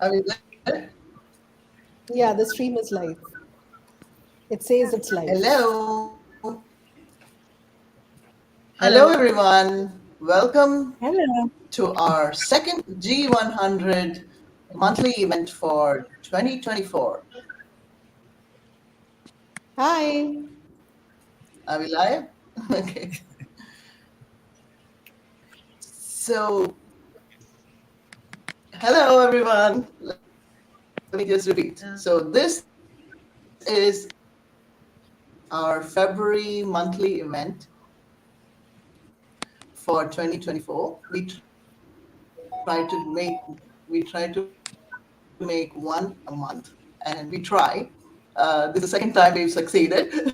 Are we there? Yeah, the stream is live. It says it's live. Hello. Hello, Hello. everyone. Welcome Hello. to our second G100 monthly event for 2024. Hi. Are we live? Okay. So, hello, everyone. Let me just repeat. So, this is our February monthly event for 2024. We try to make one a month, and we try. This is the second time we've succeeded.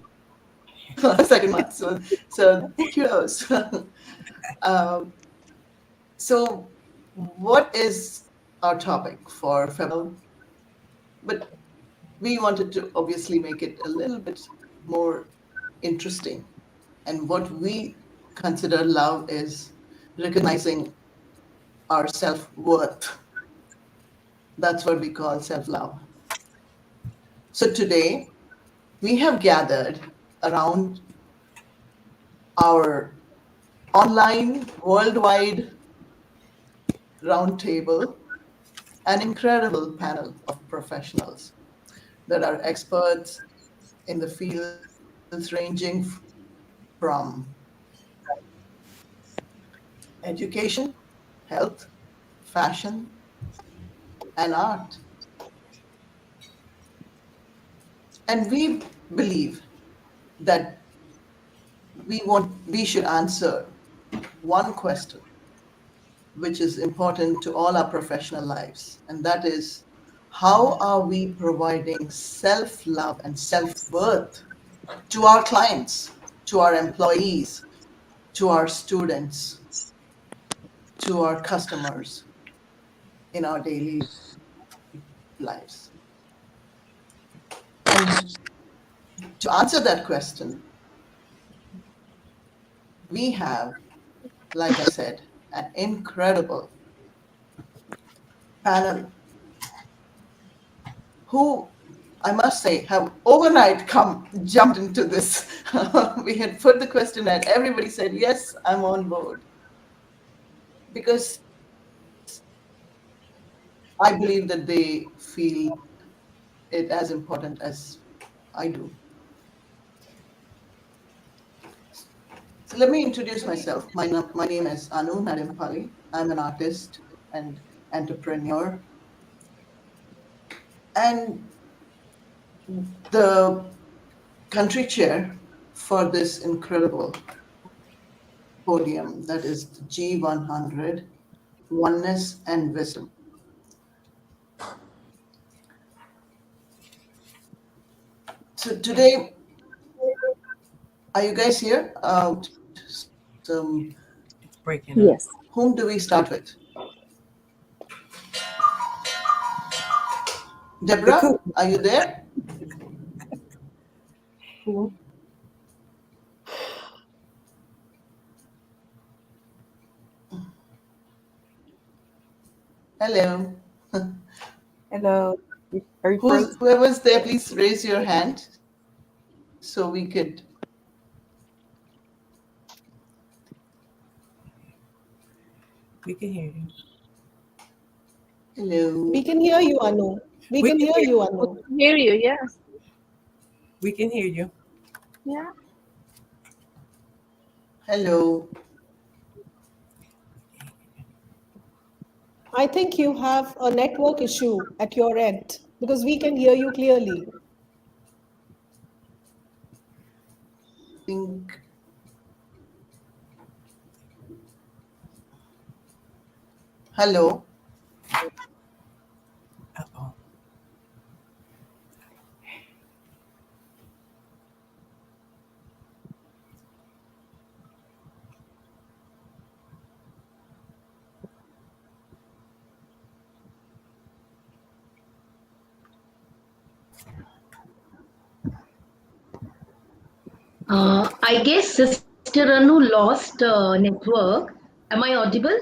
Second month. So kudos. um, so, what is our topic for February? But we wanted to obviously make it a little bit more interesting. And what we consider love is recognizing our self worth. That's what we call self love. So today, we have gathered around our online, worldwide roundtable an incredible panel of professionals that are experts in the fields ranging from education, health, fashion, and art. And we believe that we should answer one question which is important to all our professional lives, and that is how are we providing self love and self worth to our clients, to our employees, to our students, to our customers in our daily lives? And to answer that question, we have, like I said, an incredible panel who I must say have overnight come jumped into this. We had put the question and everybody said, yes, I'm on board. Because I believe that they feel it as important as I do. So let me introduce myself. My name is Anu Nadimpali. I'm an artist and entrepreneur. And the country chair for this incredible podium, that is the G100, Oneness and Wisdom. So today, are you guys here? So, It's breaking up. Yes. whom do we start with? The Deborah, cook. are you there? Hello. Hello. Are you frozen? Whoever's there, please raise your hand so we could. We can hear you. We Hello. can hear you, Anu. We We can can hear hear. you, We Anu. can hear you, yes. We can hear you. Yeah. Hello. I think you have a network issue at your end because we can hear you clearly. Think. Hello. Uh-oh. I guess Sister Anu lost network. Am I audible?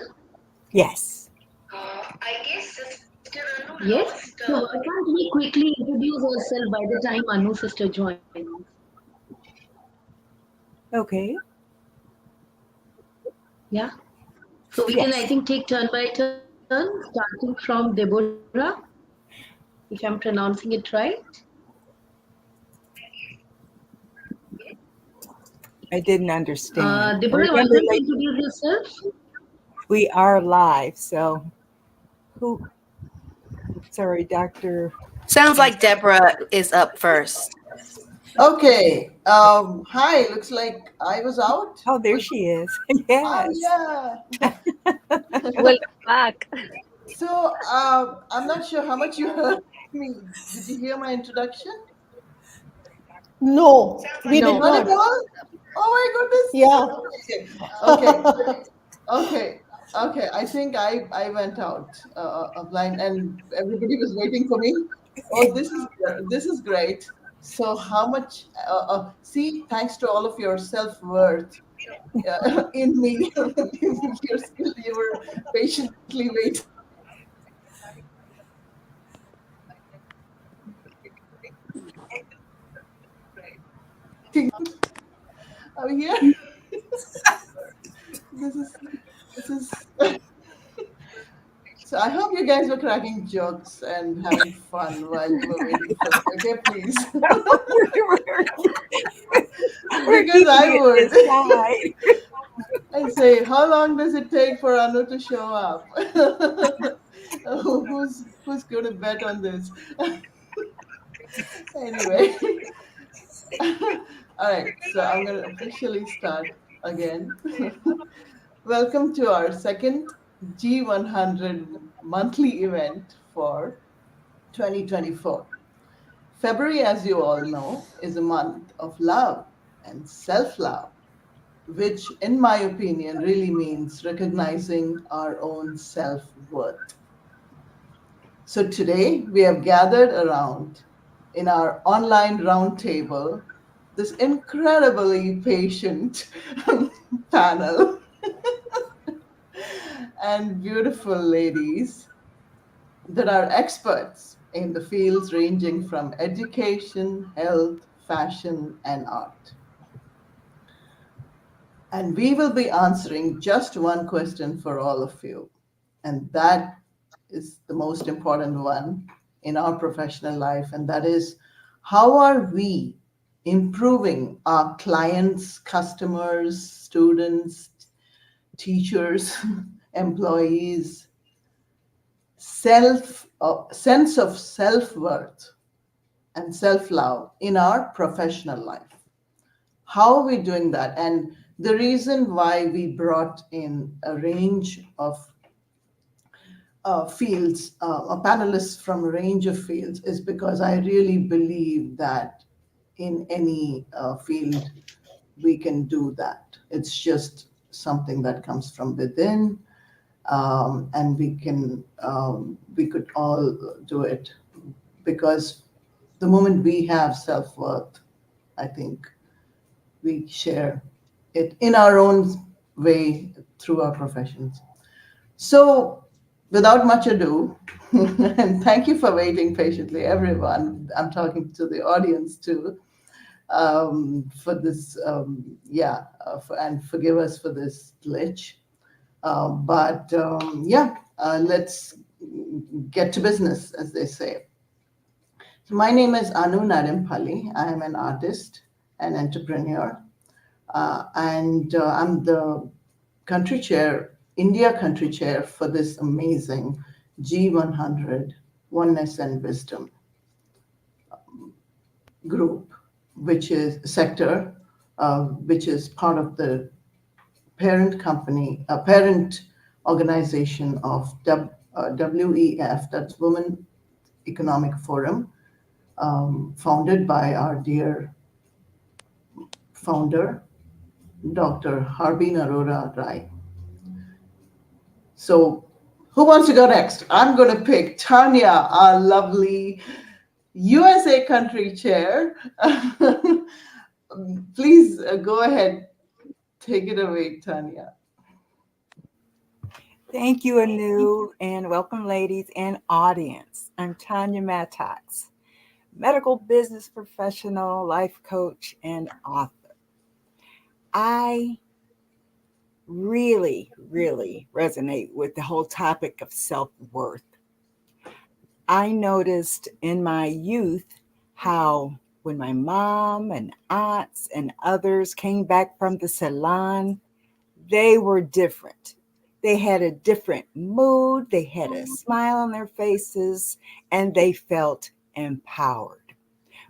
Yes. I guess Sister Anu Yes. So why can't we quickly introduce ourselves by the time Anu sister joins? Okay. Yeah. So we can, I Yes. think, take turn by turn, starting from Deborah, if I'm pronouncing it right. I didn't understand. Deborah, why Remember, don't you ladies, introduce yourself? we are live. So, who? Sorry, Doctor. Sounds like Deborah is up first. Okay. Hi. Looks like I was out. Oh, there she is. Oh Yes. yeah. Welcome back. So I'm not sure how much you heard me. Did you hear my introduction? No, we did No. Not not. at all. Oh my Yeah. goodness. Okay. Okay. Okay. I think I went out of line, and everybody was waiting for me. Oh, this is great. So how much? See, thanks to all of your self worth in me, you were patiently waiting. Are we here? This is this is. So I hope you guys were cracking jokes and having fun while you were waiting for me. Okay, please, we're, we're because keeping I it would. inside. And say, how long does it take for Anu to show up? Who's going to bet on this? Anyway, all right. So I'm going to officially start again. Welcome to our second G100 monthly event for 2024. February, as you all know, is a month of love and self love, which, in my opinion, really means recognizing our own self worth. So today we have gathered around in our online roundtable this incredibly patient panel and beautiful ladies that are experts in the fields ranging from education, health, fashion, and art. And we will be answering just one question for all of you. And that is the most important one in our professional life. And that is, how are we improving our clients, customers, students, teachers, employees, sense of self-worth and self-love in our professional life? How are we doing that? And the reason why we brought in a range of fields, panelists from a range of fields, is because I really believe that in any field we can do that. It's just something that comes from within, and we could all do it, because the moment we have self-worth, I think we share it in our own way through our professions. So, without much ado, and thank you for waiting patiently, everyone. I'm talking to the audience too, for this, and forgive us for this glitch. Let's get to business, as they say. So my name is Anu Narimpally. I am an artist and entrepreneur, and I'm the country chair, India country chair for this amazing G100 Oneness and Wisdom group, which is sector, which is part of the parent company, a parent organization of WEF, that's Women Economic Forum, founded by our dear founder, Dr. Harbin Arora Rai. So, who wants to go next? I'm going to pick Tanya, our lovely USA country chair. Please go ahead, take it away, Tanya. Thank you, Anu, and welcome, ladies and audience. I'm Tanya Mattox, medical business professional, life coach, and author. I really, really resonate with the whole topic of self worth. I noticed in my youth how when my mom and aunts and others came back from the salon, they were different. They had a different mood, they had a smile on their faces, and they felt empowered.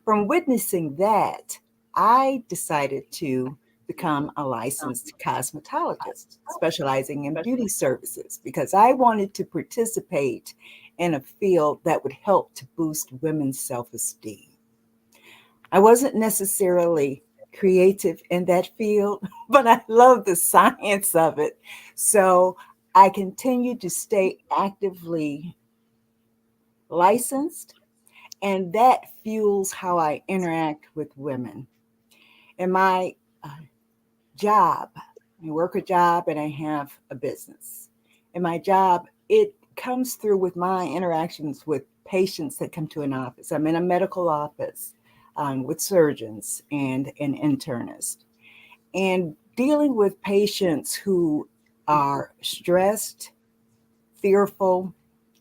From witnessing that, I decided to become a licensed cosmetologist, specializing in beauty services, because I wanted to participate in a field that would help to boost women's self esteem. I wasn't necessarily creative in that field, but I love the science of it. So I continue to stay actively licensed, and that fuels how I interact with women. In my job, I work a job and I have a business. In my job, it comes through with my interactions with patients that come to an office. I'm in a medical office with surgeons and an internist. And dealing with patients who are stressed, fearful,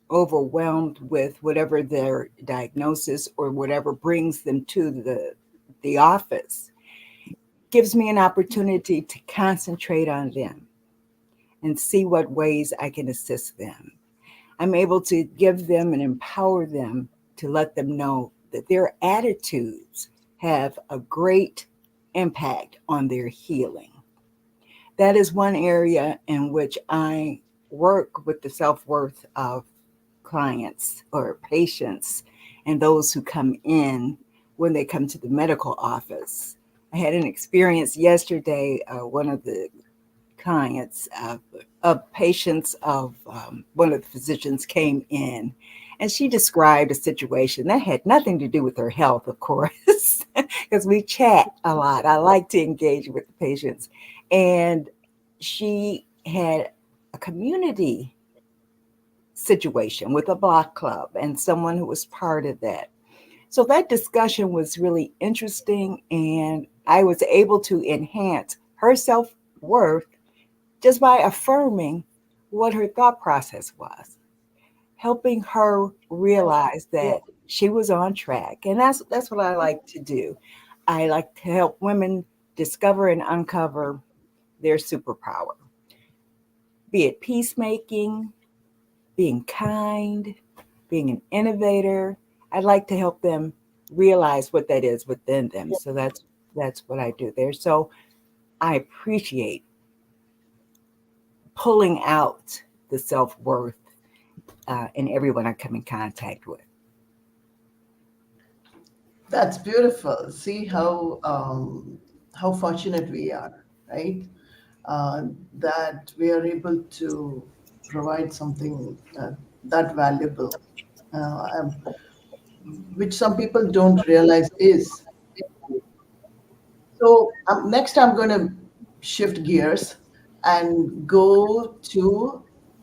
overwhelmed with whatever their diagnosis or whatever brings them to the office gives me an opportunity to concentrate on them and see what ways I can assist them. I'm able to give them and empower them to let them know that their attitudes have a great impact on their healing. That is one area in which I work with the self-worth of clients or patients and those who come in when they come to the medical office. I had an experience yesterday. One of the clients, patients of one of the physicians came in, and she described a situation that had nothing to do with her health, of course, because we chat a lot. I like to engage with the patients. And she had a community situation with a block club and someone who was part of that. So that discussion was really interesting, and I was able to enhance her self-worth just by affirming what her thought process was, helping her realize that she was on track. And that's what I like to do. I like to help women discover and uncover their superpower, be it peacemaking, being kind, being an innovator. I'd like to help them realize what that is within them. So that's what I do there. So I appreciate pulling out the self-worth in everyone I come in contact with. That's beautiful. See how fortunate we are, right? That we are able to provide something that valuable, um, which some people don't realize is. So next, I'm going to shift gears and go to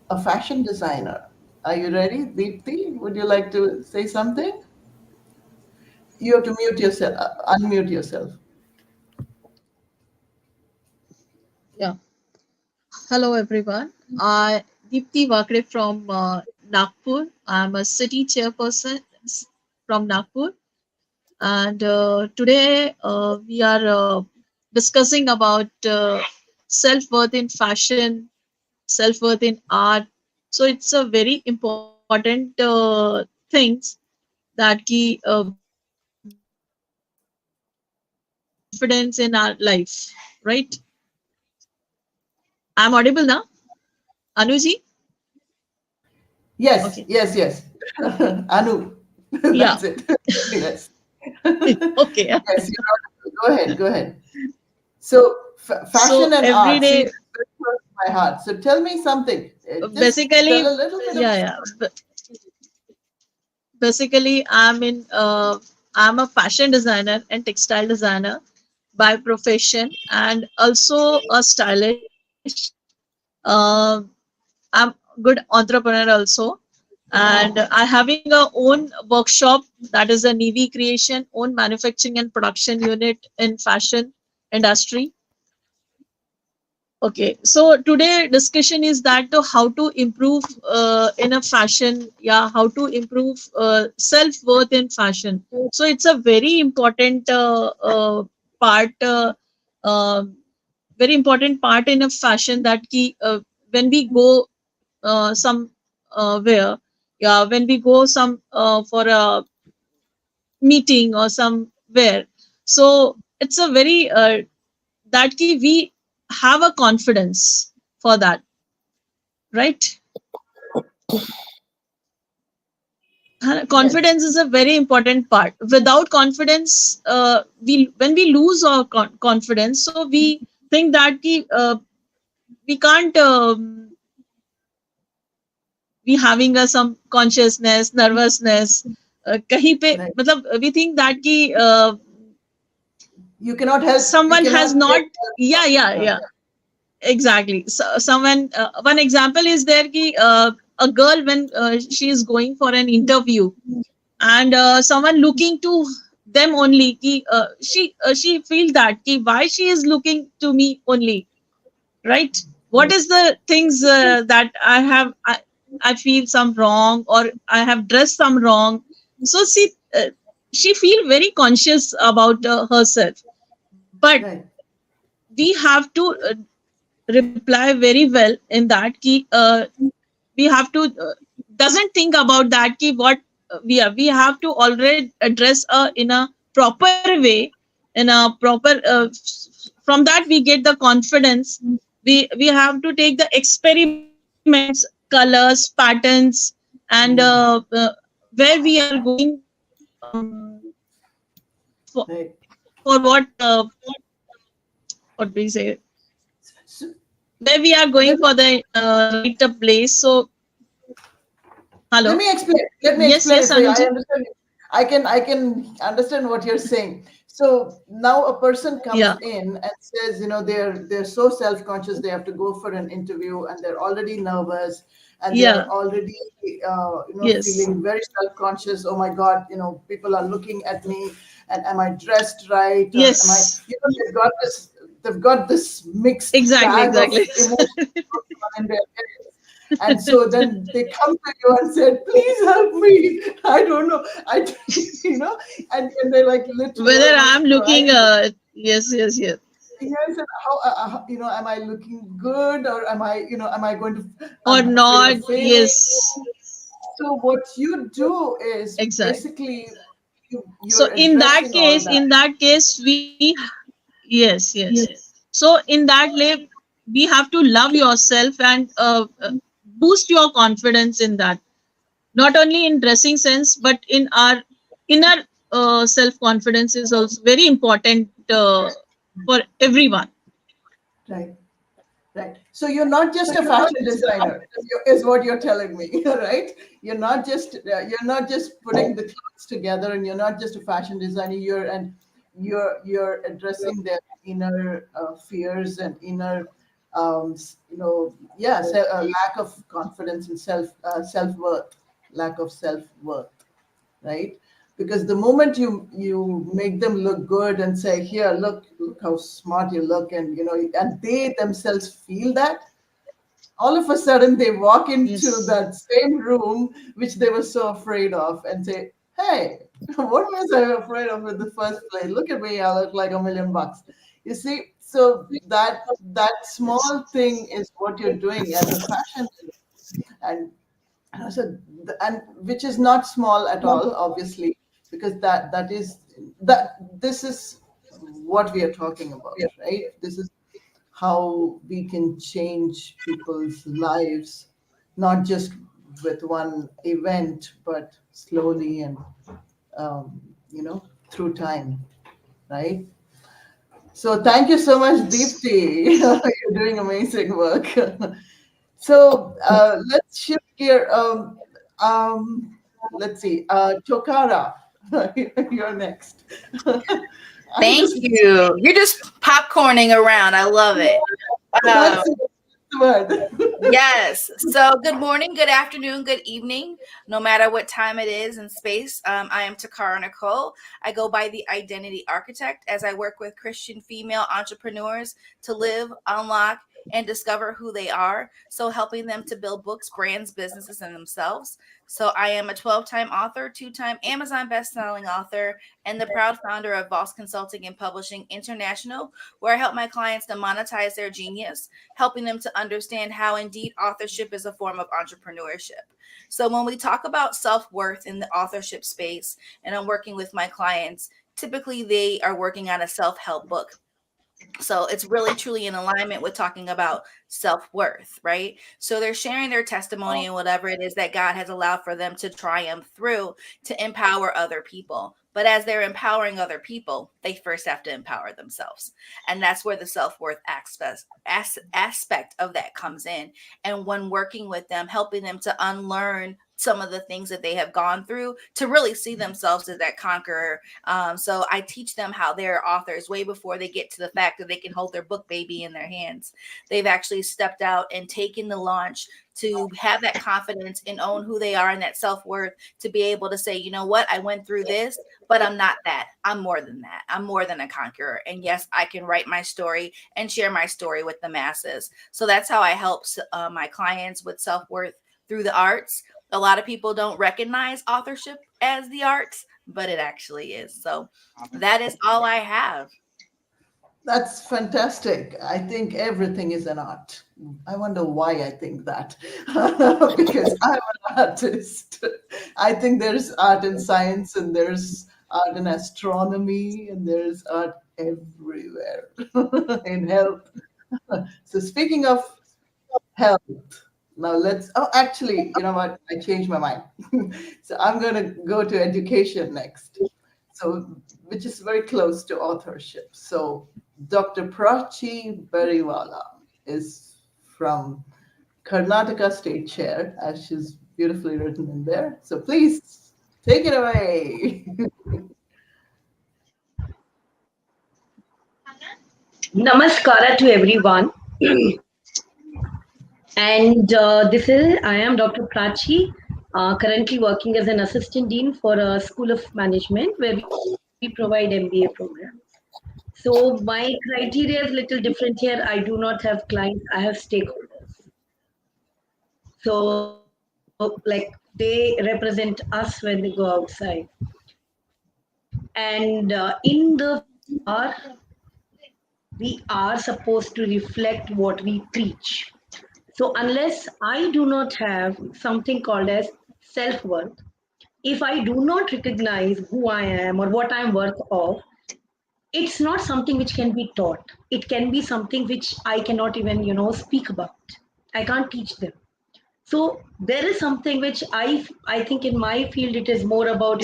a fashion designer. Are you ready, Deepthi? Would you like to say something? You have to mute yourself, unmute yourself. Yeah. Hello, everyone. Deepthi Vakre from Nagpur. I'm a city chairperson from Nagpur, and today we are discussing about self-worth in fashion, self-worth in art. So it's a very important things that we build confidence in our life, right? I'm audible now, Anuji? Yes, Okay. yes, yes. Anu, Yeah. that's it. Yes. Okay. Yes, you're right. Go ahead, go ahead. So, fashion So and every art, see, day, that's close to my heart. So, tell me something. Just tell basically, a little bit of. yeah, yeah. Basically, I'm a fashion designer and textile designer by profession, and also a stylist. Um I'm good entrepreneur also. And I having a own workshop, that is a Nivi Creation, own manufacturing and production unit in fashion industry. Okay, so today discussion is that to how to improve in a fashion, yeah, how to improve self-worth in fashion. So it's a very important part, very important part in a fashion that when we go some where, yeah, when we go some for a meeting or somewhere, so it's a very that we have a confidence for that, right? And confidence is a very important part. Without confidence, we when we lose our confidence, so we think that we can't be having a some consciousness, nervousness. कहीं पे Right. मतलब we think that You cannot help. someone you has cannot not, get- yeah, exactly. So someone one example is there ki a girl when she is going for an interview, and someone looking to them only ki she feel that ki why she is looking to me only, right? What is the things that I feel some wrong, or I have dressed some wrong. So she feel very conscious about herself, but Right. we have to reply very well in that ki we have to doesn't think about that ki what we have to already address in a proper way, in a proper from that we get the confidence. We have to take the experiments, colors, patterns, and where we are going for, Right. for what we say, So, where we are going for the right place. So hello. let me explain. Let me Yes, explain yes, it for you. I Anuji. understand. I can understand what you're saying. So now a person comes Yeah. in and says, they're so self-conscious. They have to go for an interview and they're already nervous and Yeah. they're already Yes. feeling very self-conscious. Oh my God, people are looking at me, and am I dressed right? Or am I? Yes. They've got this mixed Exactly. bag of Exactly. emotions in their heads. And so then they come to you and said, please help me. I don't know. And they're like literally Whether almost I'm looking, crying. yes, yes, yes, Yes, and am I looking good, or am I going to, or I'm afraid not, of failing. yes, So what you do is exactly. basically So you're addressing all that. in that case, yes, yes. So in that way, we have to love yourself and boost your confidence in that. Not only in dressing sense, but in our inner self confidence is also very important for everyone. Right. Right. So you're not just a fashion designer, is what you're telling me, right? You're not just putting the clothes together, and you're not just a fashion designer. You're addressing their inner fears and inner, lack of confidence and self worth, lack of self worth, right? Because the moment you make them look good and say, here, look how smart you look, and they themselves feel that, all of a sudden they walk into Yes. that same room which they were so afraid of and say, hey, what was I afraid of in the first place? Look at me, I look like $1,000,000. You see, so that Yes. small thing is what you're doing as a fashion designer. So and which is not small at all, obviously, because this is what we are talking about, right? This is how we can change people's lives, not just with one event, but slowly and um, through time, right? So thank you so much, Yes. Deepti. You're doing amazing work. So let's shift gear. Let's see. Chokara, you're next. I'm Thank just you. You're just popcorning around. I love it. that's Um, it. the word. Yes. So, good morning, good afternoon, good evening, no matter what time it is in space. I am Takara Nicole. I go by the Identity Architect as I work with Christian female entrepreneurs to live, unlock, and discover who they are. So, helping them to build books, brands, businesses, and themselves. So, I am a 12-time author, 2-time Amazon bestselling author, and the proud founder of Voss Consulting and Publishing International, where I help my clients to monetize their genius, helping them to understand how indeed authorship is a form of entrepreneurship. So when we talk about self-worth in the authorship space, and I'm working with my clients, typically they are working on a self-help book. So it's really truly in alignment with talking about self-worth, right? So they're sharing their testimony and whatever it is that God has allowed for them to triumph through to empower other people. But as they're empowering other people, they first have to empower themselves. And that's where the self-worth aspect of that comes in. And when working with them, helping them to unlearn some of the things that they have gone through to really see themselves as that conqueror. So I teach them how they're authors way before they get to the fact that they can hold their book baby in their hands. They've actually stepped out and taken the launch to have that confidence and own who they are and that self-worth to be able to say, you know what, I went through this, but I'm not that. I'm more than that. I'm more than a conqueror. And yes, I can write my story and share my story with the masses. So that's how I help my clients with self-worth through the arts. A lot of people don't recognize authorship as the arts, but it actually is. So that is all I have. That's fantastic. I think everything is an art. I wonder why I think that. Because I'm an artist. I think there's art in science, and there's art in astronomy, and there's art everywhere in health. So speaking of health, now actually, you know what? I changed my mind. So I'm going to go to education next. So, which is very close to authorship. So Dr. Prachi Beriwala is from Karnataka State Chair, as she's beautifully written in there. So please take it away. Namaskara to everyone. And I am Dr. Prachi, currently working as an assistant dean for a school of management where we provide MBA programs. So my criteria is a little different here. I do not have clients, I have stakeholders. So like they represent us when they go outside. And we are supposed to reflect what we preach. So unless I do not have something called as self-worth, if I do not recognize who I am or what I'm worth of, it's not something which can be taught. It can be something which I cannot even, speak about. I can't teach them. So there is something which I think in my field, it is more about,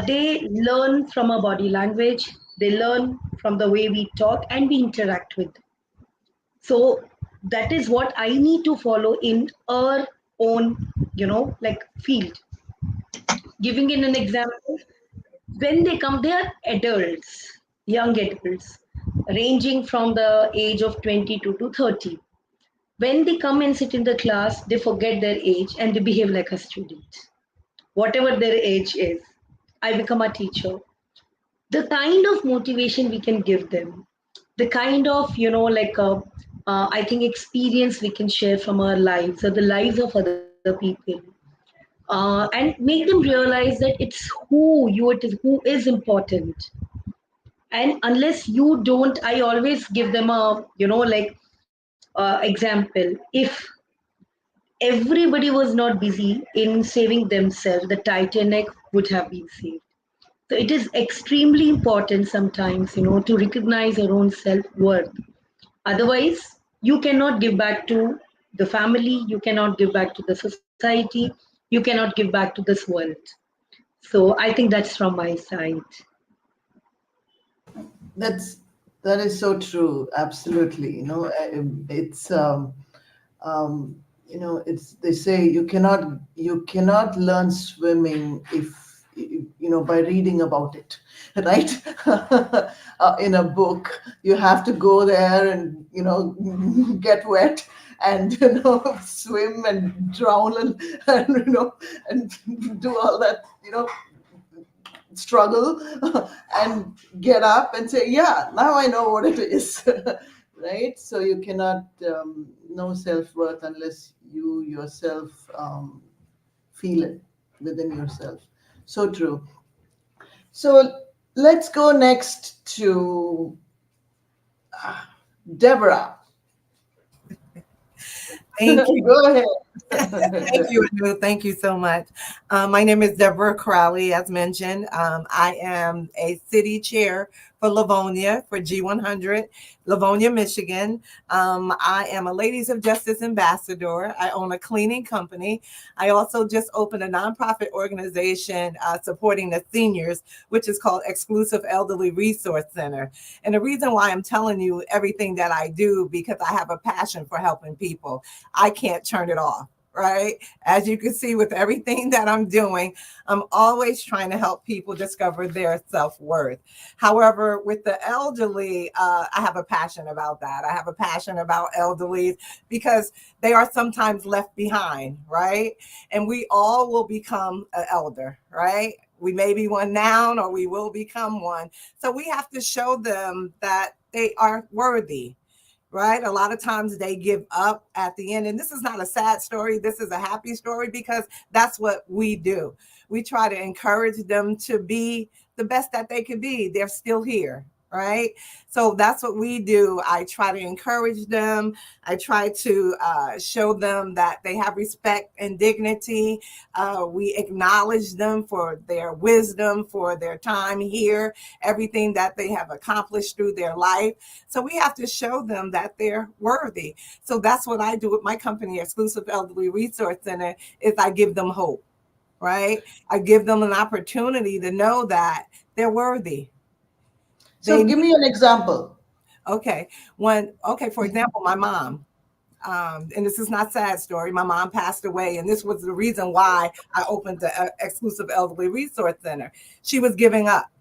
they learn from our body language, they learn from the way we talk and we interact with them. So that is what I need to follow in our own, field. Giving in an example, when they come, they are adults, young adults, ranging from the age of 22 to 30. When they come and sit in the class, they forget their age and they behave like a student. Whatever their age is, I become a teacher. The kind of motivation we can give them, the kind of, I think experience we can share from our lives or the lives of other people, and make them realize that it is who is important. And unless you don't, I always give them a, example. If everybody was not busy in saving themselves, the Titanic would have been saved. So it is extremely important sometimes, to recognize your own self-worth. Otherwise, you cannot give back to the family, you cannot give back to the society, you cannot give back to this world. So I think that's from my side. That is so true. Absolutely. It's they say you cannot learn swimming if by reading about it, right? In a book, you have to go there and get wet and swim and drown and and do all that, struggle and get up and say, yeah, now I know what it is. Right? So you cannot know self-worth unless you yourself feel it within yourself. So true. So let's go next to Deborah. Thank you. Go ahead. Thank you, Anu. Thank you so much. My name is Deborah Crowley, as mentioned. I am a city chair for Livonia for G100, Livonia, Michigan. I am a Ladies of Justice ambassador. I own a cleaning company. I also just opened a nonprofit organization supporting the seniors, which is called Exclusive Elderly Resource Center. And the reason why I'm telling you everything that I do, because I have a passion for helping people. I can't turn it off. Right? As you can see with everything that I'm doing, I'm always trying to help people discover their self-worth. However, with the elderly, I have a passion about that. I have a passion about elderly because they are sometimes left behind, right? And we all will become an elder, right? We may be one now or we will become one. So we have to show them that they are worthy. Right? A lot of times they give up at the end. And this is not a sad story. This is a happy story because that's what we do. We try to encourage them to be the best that they can be. They're still here. Right? So that's what we do. I try to encourage them. I try to show them that they have respect and dignity. We acknowledge them for their wisdom, for their time here, everything that they have accomplished through their life. So we have to show them that they're worthy. So that's what I do with my company, Exclusive Elderly Resource Center, is I give them hope, right? I give them an opportunity to know that they're worthy. So give me an example. Okay. For example, my mom, and this is not sad story. My mom passed away, and this was the reason why I opened the Exclusive Elderly Resource Center. She was giving up,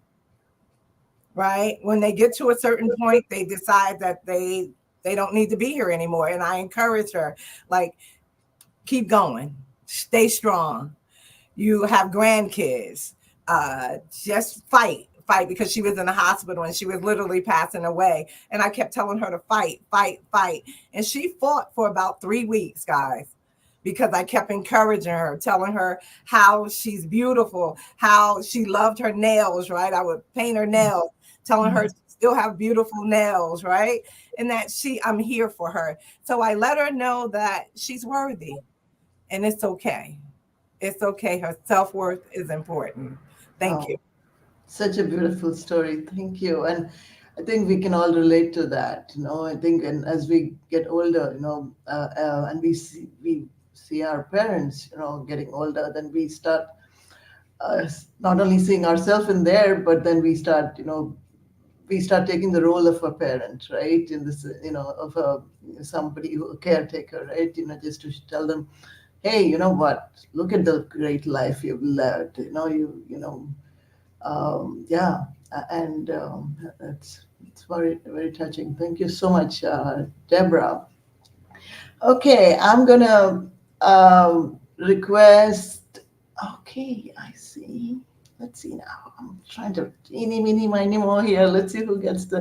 right? When they get to a certain point, they decide that they don't need to be here anymore. And I encourage her, like, keep going, stay strong. You have grandkids, just fight, because she was in the hospital and she was literally passing away. And I kept telling her to fight. And she fought for about 3 weeks, guys, because I kept encouraging her, telling her how she's beautiful, how she loved her nails, right? I would paint her nails, telling her she still have beautiful nails, right? And that I'm here for her. So I let her know that she's worthy and it's okay. It's okay. Her self-worth is important. Thank you. Such a beautiful story. Thank you. And I think we can all relate to that. I think, and as we get older, and we see our parents, getting older, then we start not only seeing ourselves in there, but then we start taking the role of a parent, right? In this, of somebody a caretaker, right? Just to tell them, hey, you know what? Look at the great life you've led. Yeah, and it's very, very touching. Thank you so much, Deborah. Okay, I'm gonna request. Okay, I see. Let's see now. I'm trying to eeny, meeny, miny, mo here. Let's see who gets the.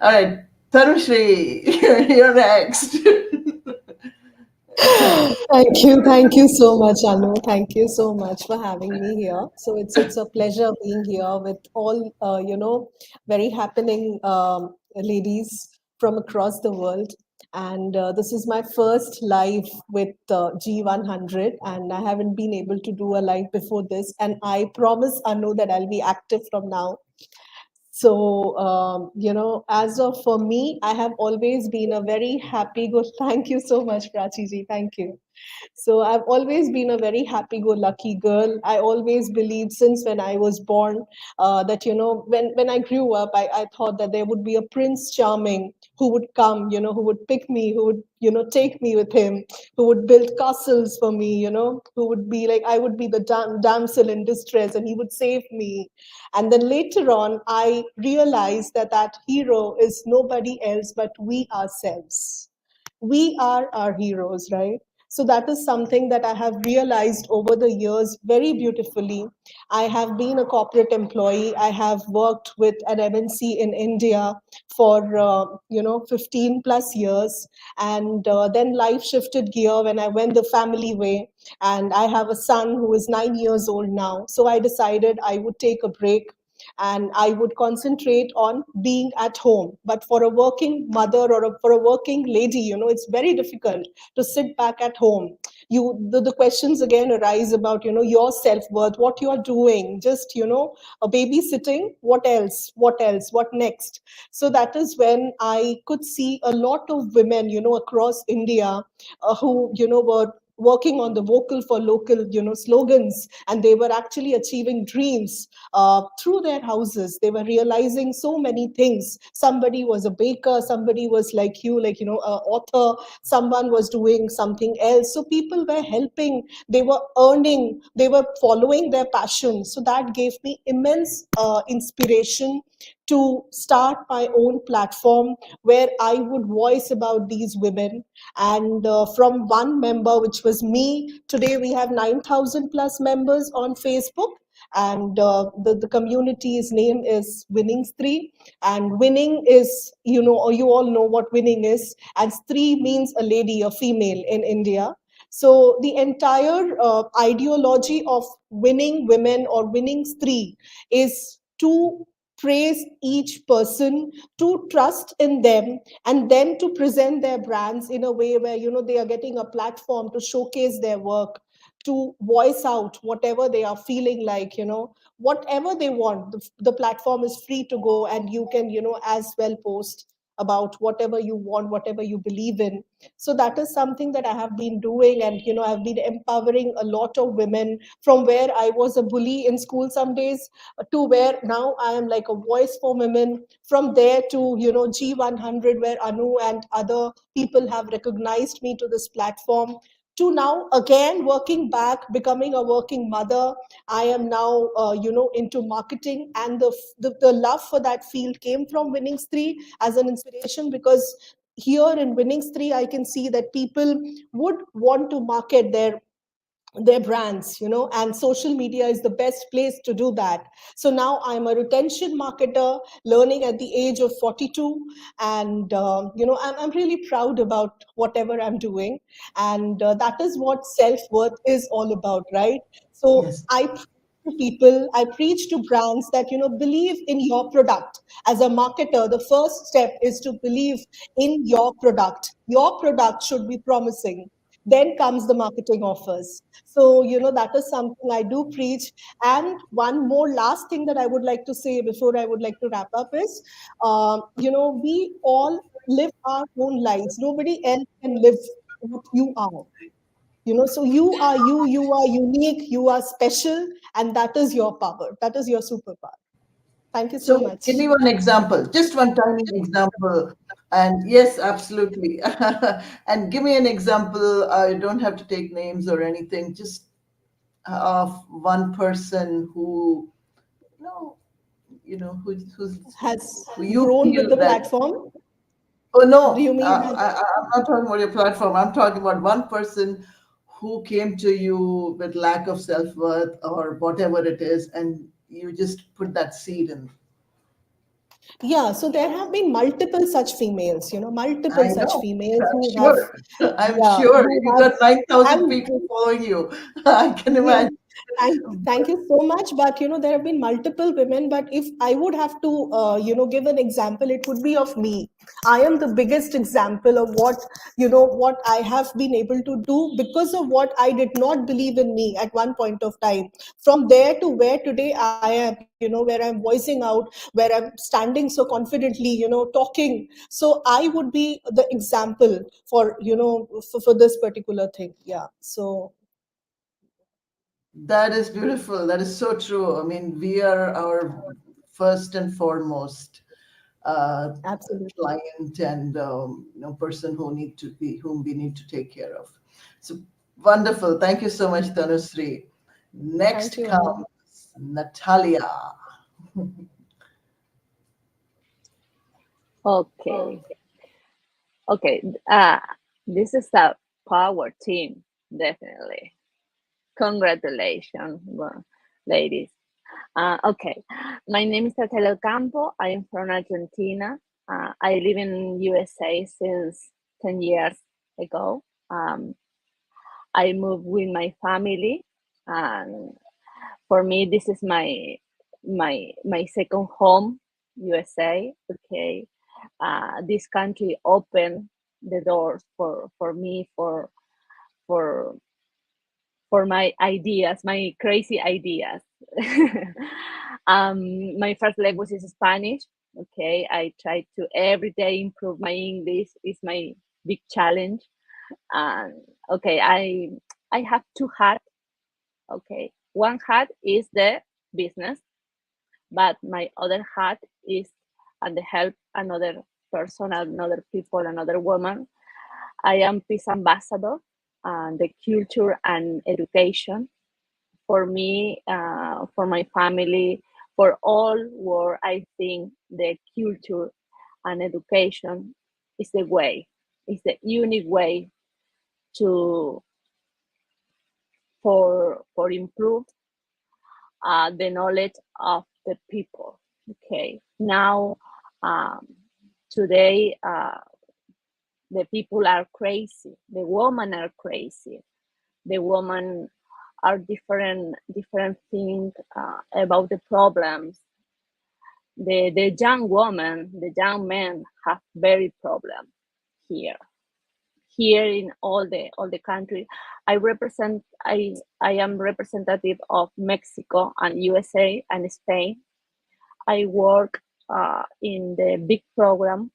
All right, Tanushri, you're next. Thank you so much, Anu. Thank you so much for having me here. So it's a pleasure being here with all very happening ladies from across the world. And this is my first live with G100, and I haven't been able to do a live before this. And I promise Anu that I'll be active from now. So, as of for me, I have always been a very happy go. Thank you so much, Prachi ji. Thank you. So I've always been a very happy-go-lucky girl. I always believed since when I was born that, when I grew up, I thought that there would be a Prince Charming who would come, who would pick me, who would, take me with him, who would build castles for me, who would be like, I would be the damsel in distress and he would save me. And then later on, I realized that that hero is nobody else but we ourselves. We are our heroes, right? So that is something that I have realized over the years very beautifully. I have been a corporate employee. I have worked with an MNC in India for 15 plus years, and then life shifted gear when I went the family way. And I have a son who is 9 years old now. So I decided I would take a break and I would concentrate on being at home. But for a working mother or for a working lady, it's very difficult to sit back at home. The questions again arise about, your self-worth, what you're doing, just, a babysitting, what else, what next? So that is when I could see a lot of women, across India who, were working on the vocal for local, slogans, and they were actually achieving dreams through their houses. They were realizing so many things. Somebody was a baker, somebody was like you, like, an author, someone was doing something else. So people were helping, they were earning, they were following their passion. So that gave me immense inspiration to start my own platform where I would voice about these women. And from one member, which was me, today we have 9,000 plus members on Facebook, and the community's name is Winning Stree. And winning is, or you all know what winning is, and Stree means a lady, a female in India. So the entire ideology of winning women or winning Stree is to praise each person, to trust in them, and then to present their brands in a way where, they are getting a platform to showcase their work, to voice out whatever they are feeling like, whatever they want. The platform is free to go, and you can, as well post about whatever you want, whatever you believe in. So that is something that I have been doing, and I've been empowering a lot of women, from where I was a bully in school some days to where now I am like a voice for women, from there to G100, where Anu and other people have recognized me to this platform, to now again working back, becoming a working mother. I am now into marketing, and the love for that field came from Winning Stree as an inspiration, because here in Winning Stree I can see that people would want to market their brands, and social media is the best place to do that. So now I'm a retention marketer, learning at the age of 42, and I'm really proud about whatever I'm doing, and that is what self-worth is all about, right? So Yes. I preach to people, I preach to brands that believe in your product. As a marketer, the first step is to believe in your product. Your product should be promising, then comes the marketing offers. So that is something I do preach. And one more last thing that I would like to say before I would like to wrap up is, we all live our own lives. Nobody else can live what you are. So you are you, you are unique, you are special, and that is your power, that is your superpower. Thank you so So much. give me one example, just one tiny example. And yes, absolutely. And give me an example. You don't have to take names or anything, just of one person who, you know, Has who you grown with feel the that, platform. oh Do you no, mean that? I'm not talking about your platform. I'm talking about one person who came to you with lack of self-worth or whatever it is, and you just put that seed in. Yeah, so there have been multiple such females, multiple I such know. females I'm who have, sure. I'm yeah, sure. who You have, got 9,000 and people following you. I can yeah, imagine. thank you so much. But there have been multiple women. But if I would have to, give an example, it would be of me. I am the biggest example of what I have been able to do because of what I did not believe in me at one point of time. From there to where today I am, where I'm voicing out, where I'm standing so confidently, talking. So I would be the example for, for this particular thing. Yeah. So That is beautiful. That is so true. I mean, we are our first and foremost absolutely. client and person whom we need to take care of. So wonderful. Thank you so much, Tanusri. Thank Next you, Anu. comes Natalia. Okay. Okay. Uh, This is a power team, definitely. Congratulations, ladies. Okay, my name is Tatela Campo. I am from Argentina. I live in USA since 10 years ago. I moved with my family, and for me, this is my second home, USA. Okay, this country opened the doors for me for for my ideas, my crazy ideas. My first language is Spanish. Okay, I try to every day improve my English. Is my big challenge. And okay, I have two hats. Okay, one hat is the business, but my other hat is and the help another person, another people, another woman. I am peace ambassador and the culture and education for me, for my family, for all where I think the culture and education is the way, is the unique way to for improve the knowledge of the people. Okay, now today the people are crazy, the women are crazy, the women are different things about the problems. The young woman, the young men have very problem here. Here in all the country, I am representative of Mexico and USA and Spain. I work in the big program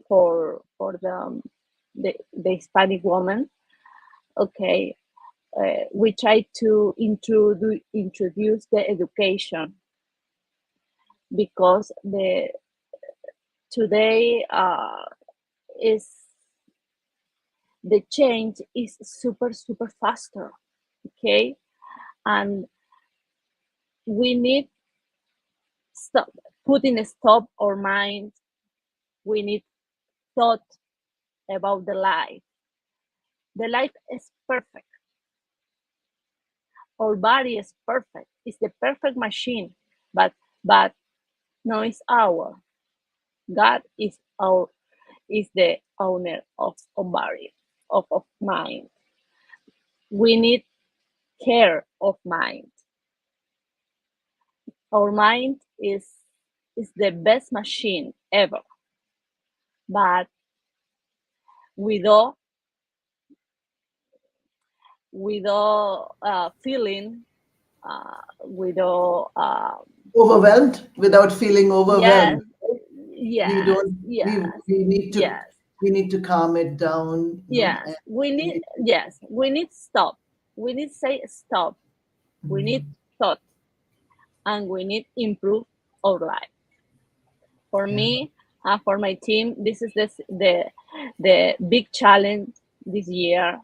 for the Hispanic woman. Okay, we try to introduce the education because the today is the change is super faster. Okay, and we need stop putting a stop our mind. We need thought about the life. The life is perfect. Our body is perfect. It's the perfect machine, but no, it's our. God is the owner of our body, of mind. We need care of mind. Our mind is the best machine ever, but without feeling, without Overwhelmed without feeling yes, overwhelmed. We yes, don't. yes, We need to. yes, We need to calm it down. yes. And We need stop. We need say stop. We need thought, and we need improve our life. For yeah. me, for my team, this is the big challenge this year.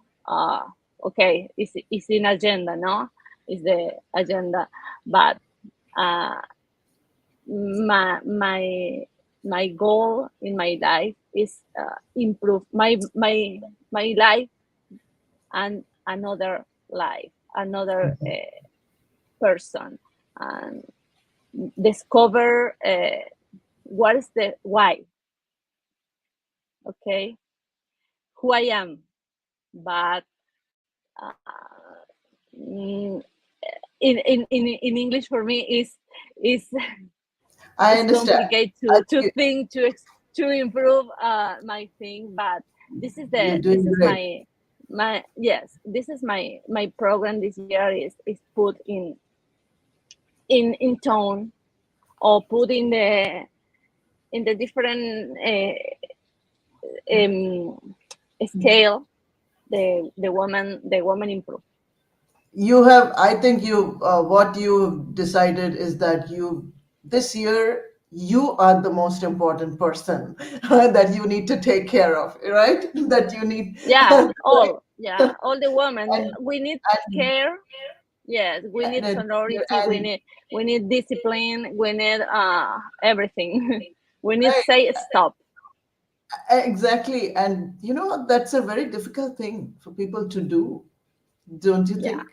Okay, it's in agenda, no? It's the agenda, but uh, my goal in my life is improve my life and another life, another person, and discover what is the why. Okay, who I am, but mm, in English for me is I it's understand. complicated I to think think to improve my thing, but you're this doing is great. my yes, this is my program this year is put in tone or put in the different scale the woman improve. You have, I think what you decided is that this year, you are the most important person that you need to take care of, right? That you need, All the women and, we need and, care. Yes, we need and, sonority. and We need discipline. We need everything. We need right. say stop. Exactly. And you know, that's a very difficult thing for people to do, don't you Yeah. think?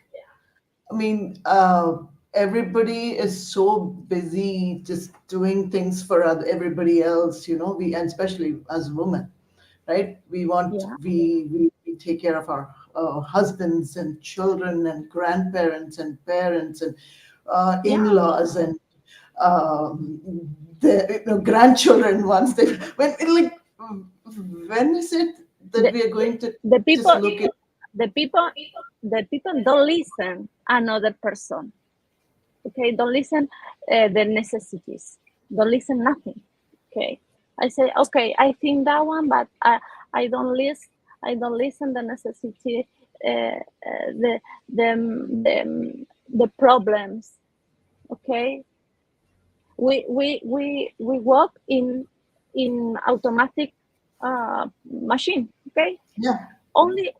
I mean, everybody is so busy just doing things for everybody else, you know, and especially as women, right? Yeah. We take care of our husbands and children and grandparents and parents and Yeah. in-laws and um, the grandchildren once they when is it that The, we are going to the just people look at the people the people don't listen another person. Okay, don't listen their necessities. Don't listen nothing. Okay, I say okay, I think that one, but I don't listen. I don't listen the necessity, the the problems. Okay, we work in automatic machine. Okay, yeah only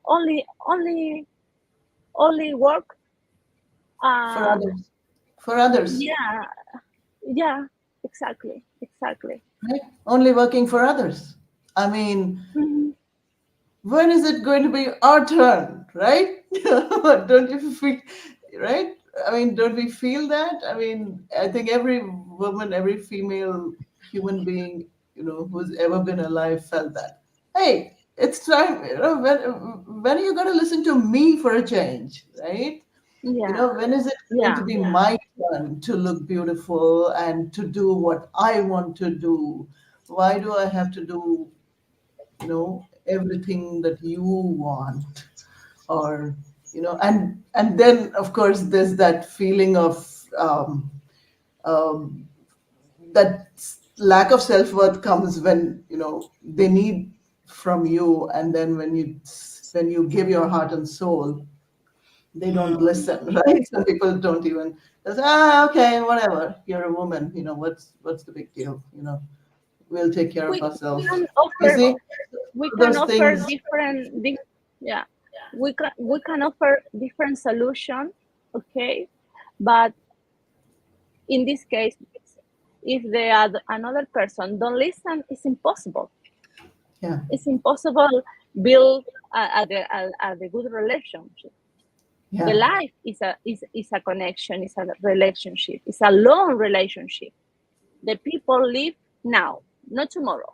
work. for Uh, others for others, yeah, yeah, exactly. right? Only working for others. I mean, Mhm. when is it going to be our turn, right? Don't you feel, right? I mean, don't we feel that? I mean, I think every woman, every female human being, you know, who's ever been alive felt that. Hey, it's time, you know, when are you going to listen to me for a change, right? You Yeah, know, when is it going to yeah, be my turn to look beautiful and to do what I want to do? Why do I have to do, you know, everything that you want? Or, you know, and then of course there's that feeling of um, that lack of self-worth comes when, you know, they need from you, and then when you give your heart and soul, they don't listen, right? Some people don't even, they say, okay, whatever, you're a woman, you know, what's the big deal, you know, we'll take care of we ourselves. can You offer see, we can those offer things. yeah, we can offer different solution. Okay, but in this case, if the another person don't listen, it's impossible. Yeah, It's impossible build a good relationship. The yeah, life is a connection, is a relationship, it's a long relationship. The people live now, not tomorrow.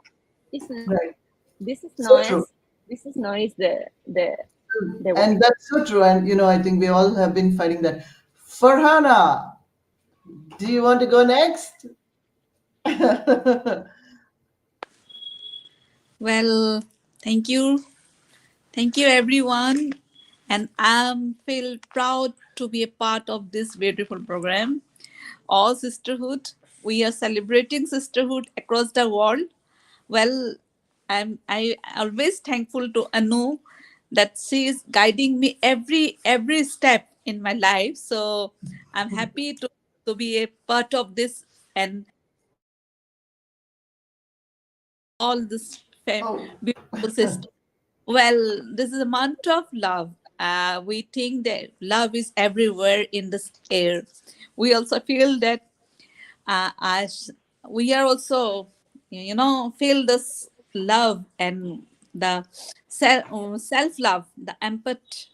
It's right. this is So true. noise. This is noise. The way. And that's so true. And you know, I think we all have been fighting that. Farhana, do you want to go next? Well, thank you. Thank you, everyone. And I'm feel proud to be a part of this beautiful program. All sisterhood. We are celebrating sisterhood across the world. Well, I always thankful to Anu that she is guiding me every step in my life. So I'm happy to be a part of this and all this Oh, beautiful sister. Well, this is a month of love. We think that love is everywhere in this air. We also feel that as we are also, feel this love and the self love, the empathy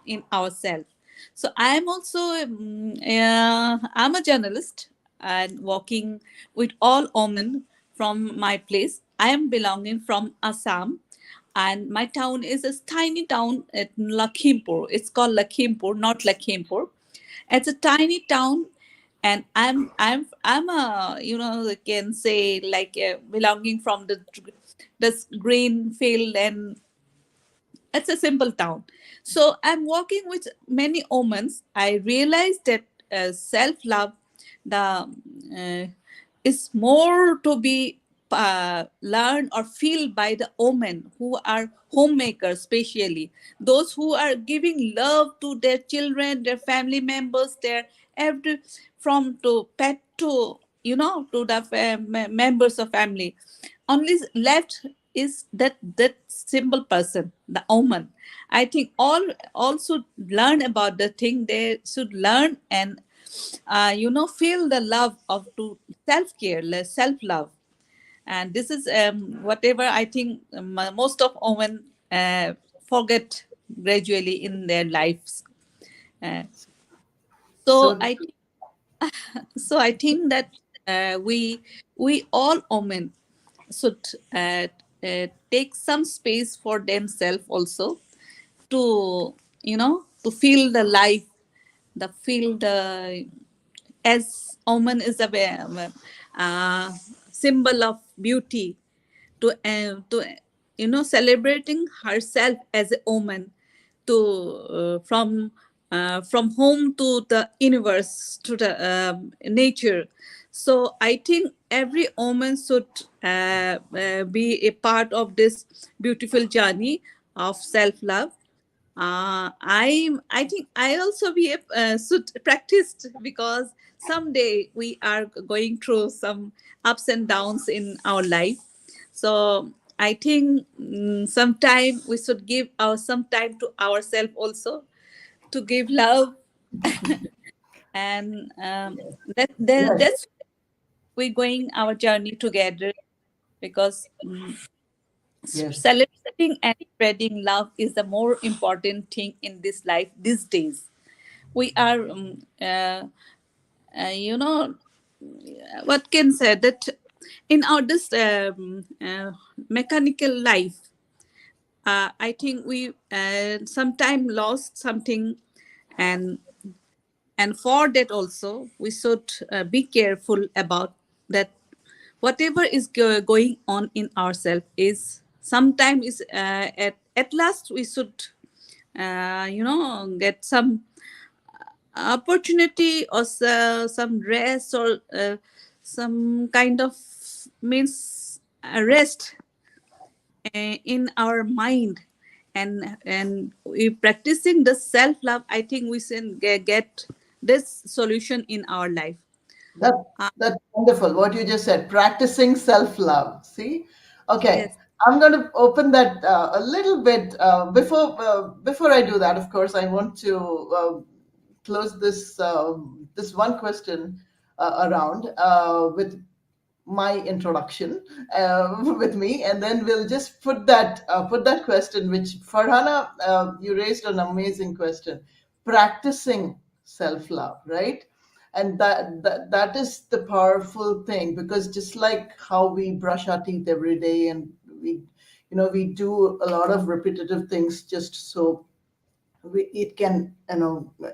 in ourselves. So I am also, I'm a journalist and working with all women from my place. I am belonging from Assam, and my town is a tiny town at Lakhimpur. It's called Lakhimpur, not Lakhimpur. It's a tiny town, and I'm a, you can say, like, belonging from the this green field, and it's a simple town. So I'm working with many omens. I realized that self-love, the is more to be learned or feel by the women who are homemakers, especially those who are giving love to their children, their family members, their every, from to pet to, to the members of family. Only left is that simple person, the woman. I think all should learn about the thing. They should learn and feel the love of to self-care, self-love. And this is whatever I think most of women forget gradually in their lives. Uh, so So I I think that we all women should take some space for themselves also, to to feel the life, the feel the, as woman is a symbol of beauty, to celebrating herself as a woman, to from home to the universe, to the nature. So I think every woman should be a part of this beautiful journey of self love. I think I also be should practiced, because someday we are going through some ups and downs in our life. So I think sometime we should give our some time to ourselves also, to give love. And yes, that's we're going our journey together, because yes. celebrating and spreading love is the more important thing in this life these days. We are you know what can say that in our this mechanical life, I think we sometime lost something. And and for that also we should be careful about that. Whatever is going on in ourselves is sometimes is at last we should get some opportunity, or some rest, or some kind of means rest in our mind. And we practicing the self love, I think we can get this solution in our life. That uh, that's wonderful. What you just said, practicing self-love. See, okay, yes. I'm going to open that a little bit. Before I do that, of course, I want to close this one question around with my introduction with me, and then we'll just put that question, which Farhana, you raised an amazing question. Practicing self-love, right? And that is the powerful thing, because just like how we brush our teeth every day, and we we do a lot of repetitive things just so it can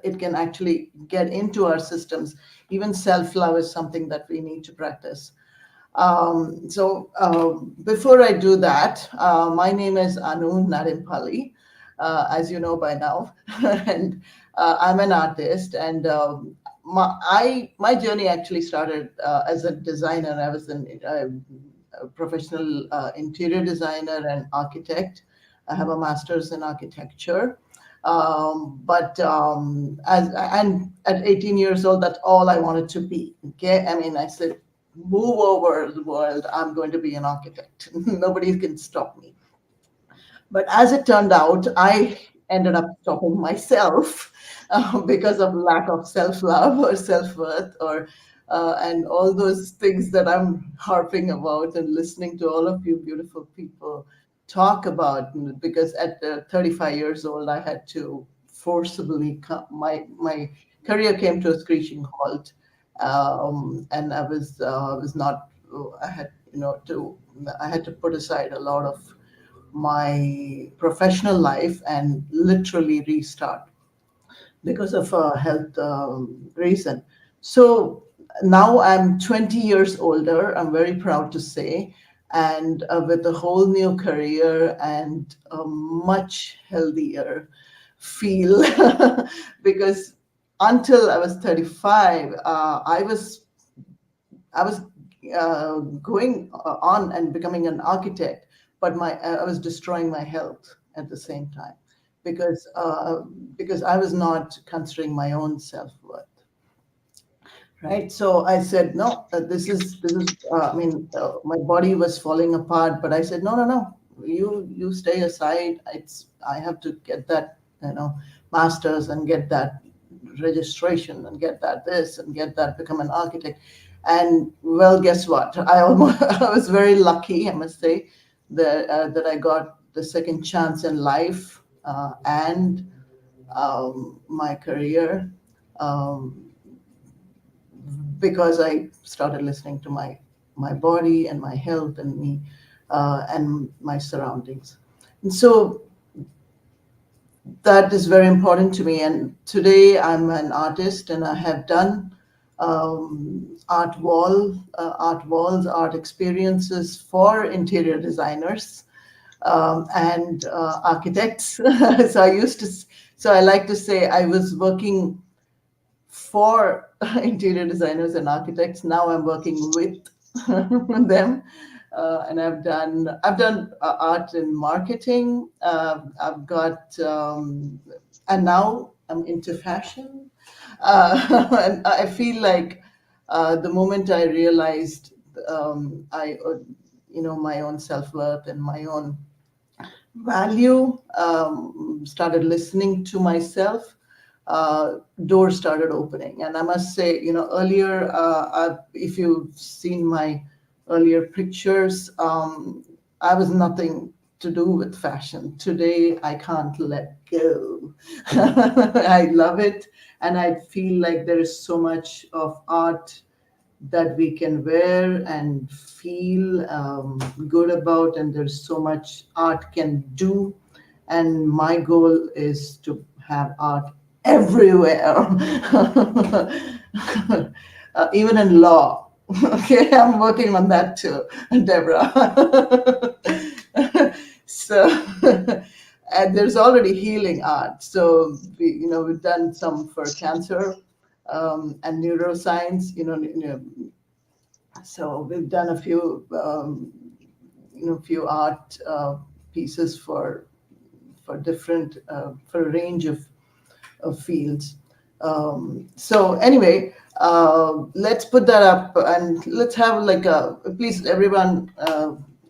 it can actually get into our systems. Even self-love is something that we need to practice. Before I do that, my name is Anu Narimpali, as you know by now, and I'm an artist. And my journey actually started as a designer. I was a professional interior designer and architect. I have a master's in architecture. But as and at 18 years old, that's all I wanted to be. Okay, I mean, I said, move over the world. I'm going to be an architect. Nobody can stop me. But as it turned out, I ended up stopping myself because of lack of self-love or self-worth, or and all those things that I'm harping about and listening to all of you beautiful people talk about. Because at 35 years old, I had to forcibly my career came to a screeching halt, and I was not. I had to I had to put aside a lot of my professional life and literally restart because of a health reason. So now I'm 20 years older, I'm very proud to say, and with a whole new career and a much healthier feel. Because until I was 35, I was going on and becoming an architect, but I was destroying my health at the same time, because I was not considering my own self worth. Right. So I said, no, this is. I mean, my body was falling apart, but I said, no, no, no. You stay aside. I have to get that masters and get that registration and get that this and get that become an architect. And well, guess what? I was very lucky, I must say, that I got the second chance in life, and my career, um, because I started listening to my body and my health and me, and my surroundings. And so that is very important to me. And today I'm an artist, and I have done art walls, art experiences for interior designers, and architects. So so I like to say I was working for interior designers and architects. Now I'm working with them, and I've done art in marketing. I've got and now I'm into fashion, and I feel like the moment I realized I my own self worth and my own value, started listening to myself, doors started opening. And I must say, earlier, if you've seen my earlier pictures, I was nothing to do with fashion. Today, I can't let go. I love it. And I feel like there is so much of art that we can wear and feel good about, and there's so much art can do. And my goal is to have art everywhere, even in law. Okay, I'm working on that too, Deborah. So, and there's already healing art. So we've done some for cancer, and neuroscience. So we've done a few art pieces for different for a range of fields. So anyway, let's put that up, and let's have like please everyone,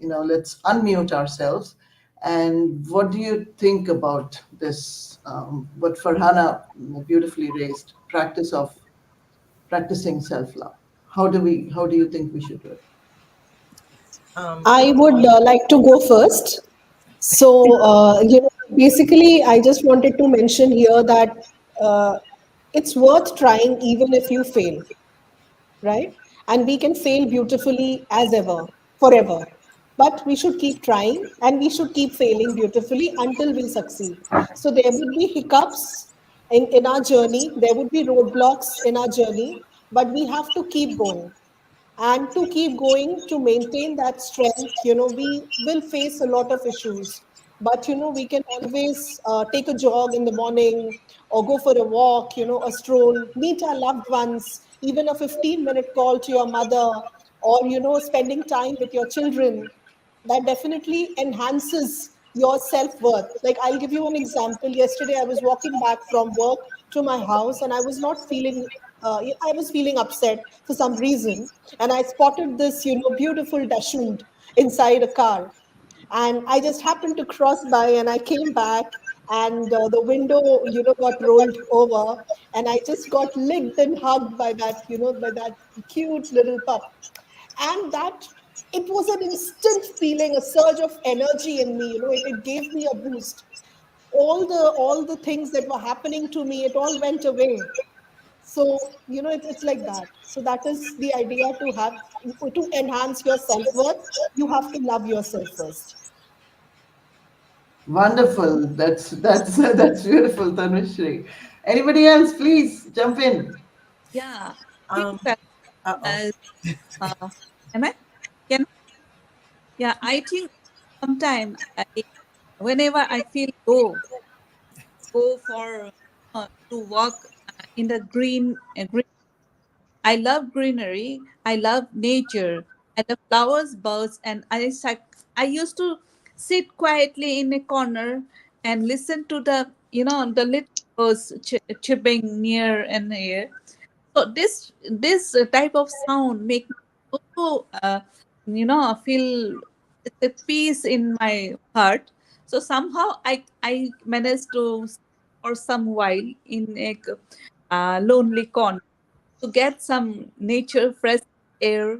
let's unmute ourselves. And what do you think about this? What Farhana beautifully raised, practicing self-love. How do you think we should do it? I would like to go first. So, basically, I just wanted to mention here that uh, it's worth trying even if you fail, right? And we can fail beautifully as ever, forever. But we should keep trying and we should keep failing beautifully until we succeed. So there would be hiccups in our journey, there would be roadblocks in our journey, but we have to keep going. And to keep going, to maintain that strength, we will face a lot of issues. But, we can always take a jog in the morning or go for a walk, a stroll, meet our loved ones, even a 15-minute call to your mother, or, spending time with your children. That definitely enhances your self-worth. Like, I'll give you an example. Yesterday I was walking back from work to my house, and I was not feeling I was feeling upset for some reason, and I spotted this beautiful dachshund inside a car, and I just happened to cross by, and I came back, and the window got rolled over, and I just got licked and hugged by that cute little pup. And that, it was an instant feeling, a surge of energy in me. It gave me a boost. All the things that were happening to me, it all went away. So it's like that. So that is the idea, to enhance your self-worth. You have to love yourself first. Wonderful. That's beautiful, Tanushree. Anybody else, please jump in. Yeah, I think Um, that uh-oh. as am I? Can yeah, I think sometimes whenever I feel go for to walk in the green. I love greenery. I love nature. I love flowers, birds, and I used to sit quietly in a corner and listen to the little birds chirping near and near. So this type of sound make me also feel a peace in my heart. So somehow I managed to for some while in a lonely corner to get some nature fresh air,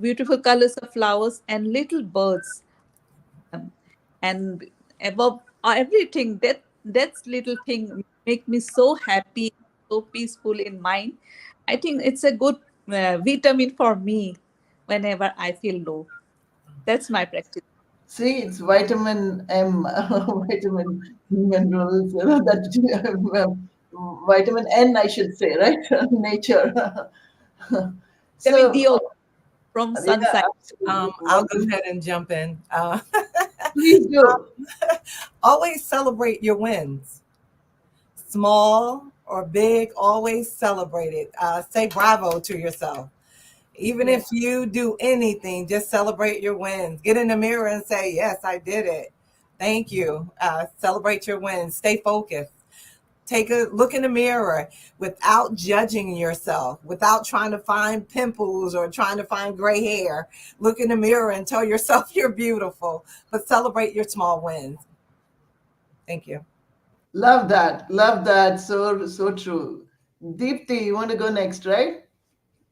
beautiful colors of flowers and little birds. And above everything, that's little thing make me so happy, so peaceful in mind. I think it's a good vitamin for me whenever I feel low. That's my practice. See, it's vitamin M, vitamin minerals, that vitamin N, I should say, right? Nature. Vitamin So, D also from yeah, sunshine. absolutely. I'll go ahead and jump in. Please do. Always celebrate your wins, small or big. Always celebrate it. Say bravo to yourself. Even if you do anything, just celebrate your wins. Get in the mirror and say, "Yes, I did it. Thank you." Celebrate your wins. Stay focused. Take a look in the mirror without judging yourself, without trying to find pimples or trying to find gray hair. Look in the mirror and tell yourself you're beautiful, but celebrate your small wins. Thank you. Love that. Love that. So true. Deepti, you want to go next, right?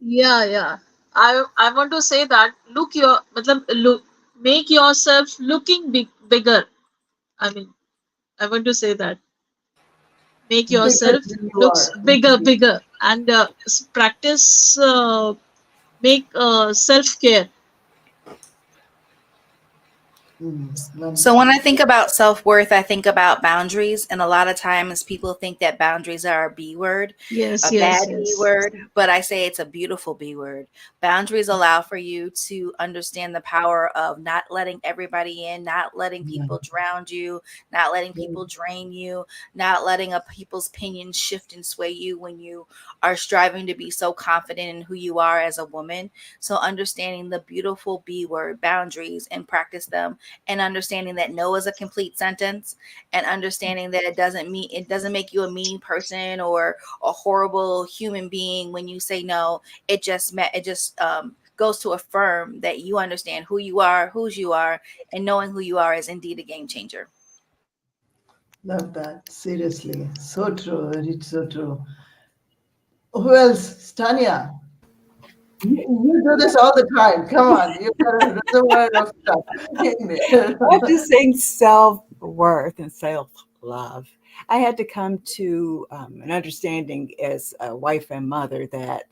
Yeah, yeah. I want to say that look, make yourself looking bigger. I mean, I want to say that make Bigger yourself than you looks are. bigger, and practice make self care. So when I think about self-worth, I think about boundaries. And a lot of times people think that boundaries are a B word, Yes, a bad yes, B yes. word, but I say it's a beautiful B word. Boundaries allow for you to understand the power of not letting everybody in, not letting people drown you, not letting people drain you, not letting a people's opinions shift and sway you when you are striving to be so confident in who you are as a woman. So understanding the beautiful B word, boundaries, and practice them, and understanding that no is a complete sentence, and understanding that it doesn't make you a mean person or a horrible human being when you say no. It just goes to affirm that you understand who you are, whose you are, and knowing who you are is indeed a game changer. Love that. Seriously. So true. It's so true. Who else? Tanya. You do this all the time. Come on. You've got a reservoir of stuff in there. Practicing self worth and self love. I had to come to an understanding as a wife and mother that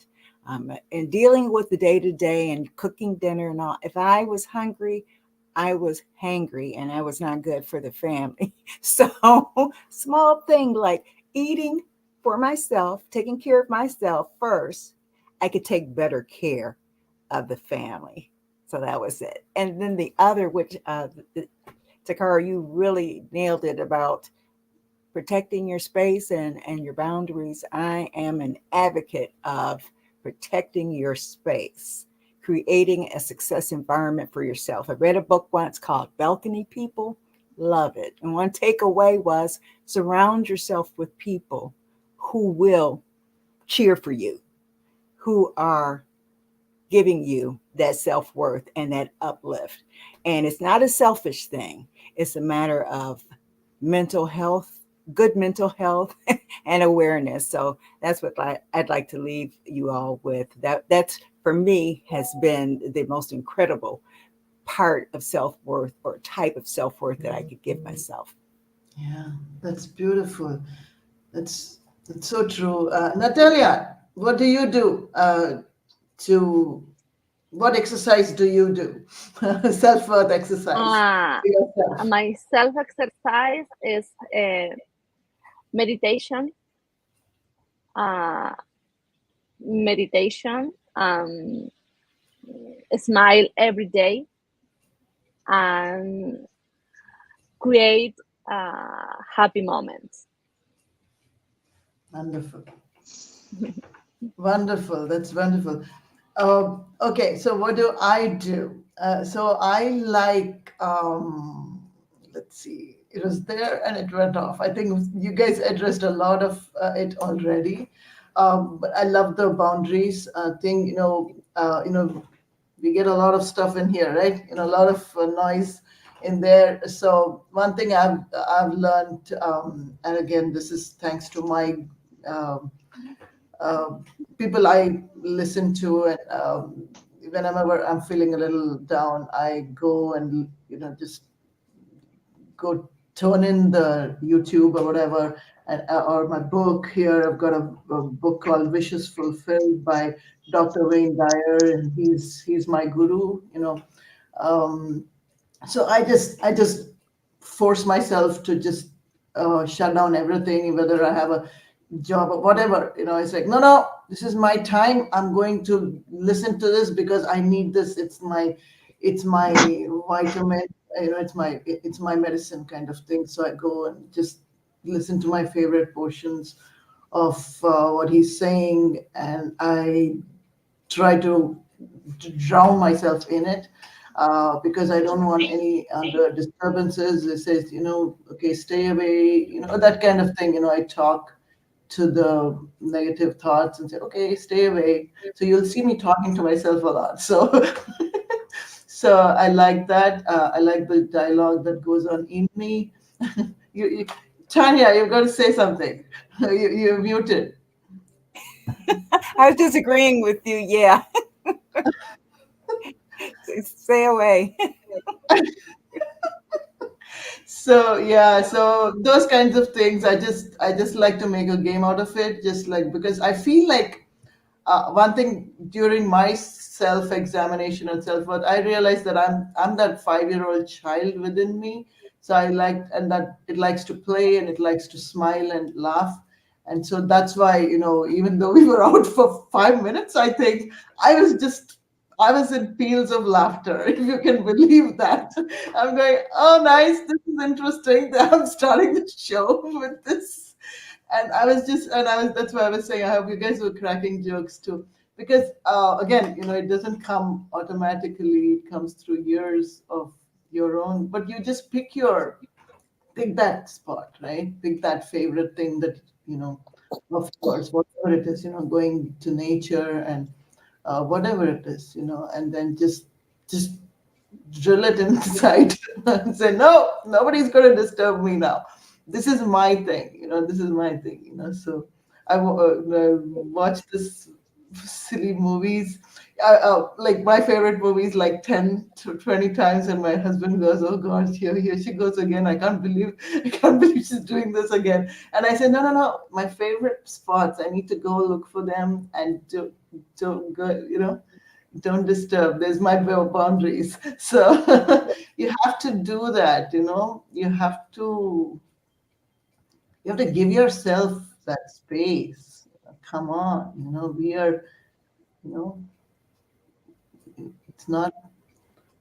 in dealing with the day to day and cooking dinner and all, if I was hungry, I was hangry and I was not good for the family. So, small thing like eating for myself, taking care of myself first, I could take better care of the family. So that was it. And then the other, which Takara, you really nailed it about protecting your space and your boundaries. I am an advocate of protecting your space, creating a success environment for yourself. I read a book once called Balcony People. Love it. And one takeaway was surround yourself with people who will cheer for you, who are giving you that self worth and that uplift. And it's not a selfish thing, it's a matter of mental health, good mental health, and awareness. So that's what I'd like to leave you all with. That's for me has been the most incredible part of self worth or type of self worth that I could give myself. Yeah, that's beautiful. That's so true. Natalia, what do you do to what exercise do you do? Self-worth exercise Uh, for yourself. my self exercise is meditation, uh, meditation, smile every day, and create happy moments. Wonderful. Wonderful. That's wonderful. Okay, so what do I do? So I like, let's see, it was there and it went off. I think you guys addressed a lot of it already. But I love the boundaries thing. We get a lot of stuff in here, right? A lot of noise in there. So one thing I've learned, and again, this is thanks to my um, uh, people I listen to, and whenever I'm feeling a little down, I go and just go turn in the YouTube or whatever, and or my book here. I've got a book called Wishes Fulfilled by Dr. Wayne Dyer, and he's my guru. Um, so I just force myself to just shut down everything, whether I have a job or whatever. It's like, no, no, this is my time. I'm going to listen to this because I need this. It's my vitamin. It's my medicine kind of thing. So I go and just listen to my favorite portions of what he's saying, and I try to drown myself in it, because I don't want any other disturbances. It says, okay, stay away, that kind of thing. I talk to the negative thoughts and say, okay, stay away. So you'll see me talking to myself a lot. So, so I like that. I like the dialogue that goes on in me. Tanya, you've got to say something. You're muted. I was just agreeing with you. Yeah. Stay away. So yeah, so those kinds of things, I just like to make a game out of it, just like, because I feel like one thing during my self-examination and self-worth, I realized that I'm that 5-year-old child within me. So I like, and that it likes to play and it likes to smile and laugh. And so that's why, even though we were out for 5 minutes, I think I was in peals of laughter, if you can believe that. I'm going, oh, nice, this is interesting. I'm starting the show with this. And that's why I was saying, I hope you guys were cracking jokes too. Because again, it doesn't come automatically, it comes through years of your own, but you just pick that spot, right? Pick that favorite thing that, of course, whatever it is, going to nature and whatever it is, and then just drill it inside and say, no, nobody's going to disturb me now. This is my thing, this is my thing, So I watch this silly movies. Like my favorite movies, like 10 to 20 times, and my husband goes, oh God, here she goes again. I can't believe she's doing this again. And I say, no, no, no, my favorite spots, I need to go look for them, and to go, don't disturb. There's my boundaries. So you have to do that, you have to give yourself that space. Come on, we are, you know, it's not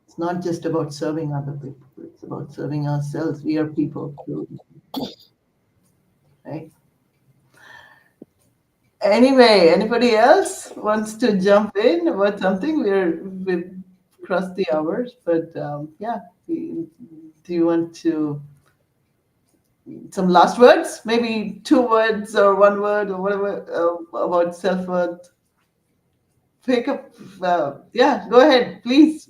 it's not just about serving other people. It's about serving ourselves. We are people too, right? Anyway, anybody else wants to jump in about something? We've crossed the hours, but yeah. Do you want to some last words? Maybe 2 words or 1 word or whatever about self-worth. Pick up. Yeah, go ahead, please.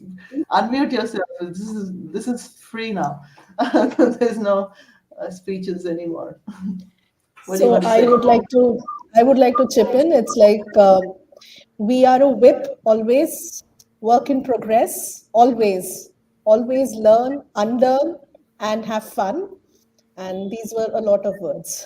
Unmute yourself. This is free now. There's no speeches anymore. What do you So want to say? I would like to chip in. It's like we are a whip, always work in progress, always learn, unlearn, and have fun. And these were a lot of words.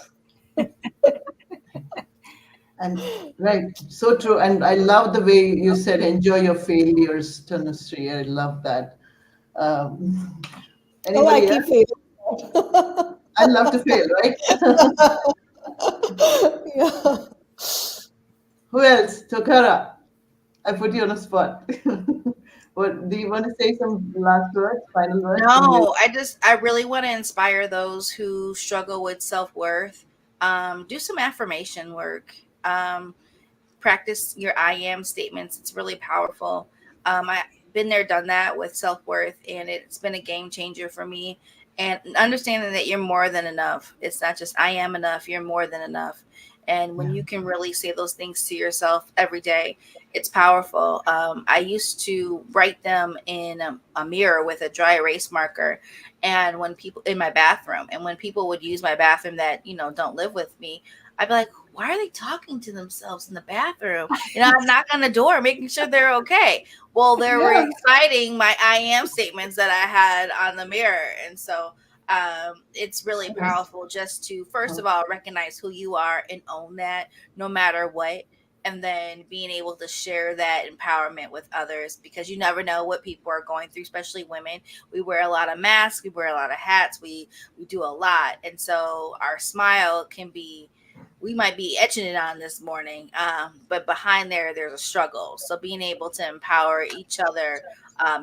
And right, so true. And I love the way you said, enjoy your failures, Tanushree. I love that. Um, Oh, I anybody keep else? failing. I love to fail, right? Yeah. Who else? Tokara, I put you on a spot. What do you want to say? Some last words, final words? No, I really want to inspire those who struggle with self-worth. Do some affirmation work. Practice your I am statements. It's really powerful. I've been there, done that with self-worth, and it's been a game changer for me. And understanding that you're more than enough. It's not just I am enough, you're more than enough. And when you can really say those things to yourself every day, it's powerful. I used to write them in a mirror with a dry erase marker, and when people in my bathroom, and when people would use my bathroom that don't live with me, I'd be like, why are they talking to themselves in the bathroom? I knock on the door, making sure they're okay. Well, they were Yeah. reciting my I am statements that I had on the mirror. And so it's really powerful just to, first of all, recognize who you are and own that no matter what. And then being able to share that empowerment with others, because you never know what people are going through, especially women. We wear a lot of masks, we wear a lot of hats, we do a lot. And so our smile can be, we might be etching it on this morning, but behind there's a struggle. So being able to empower each other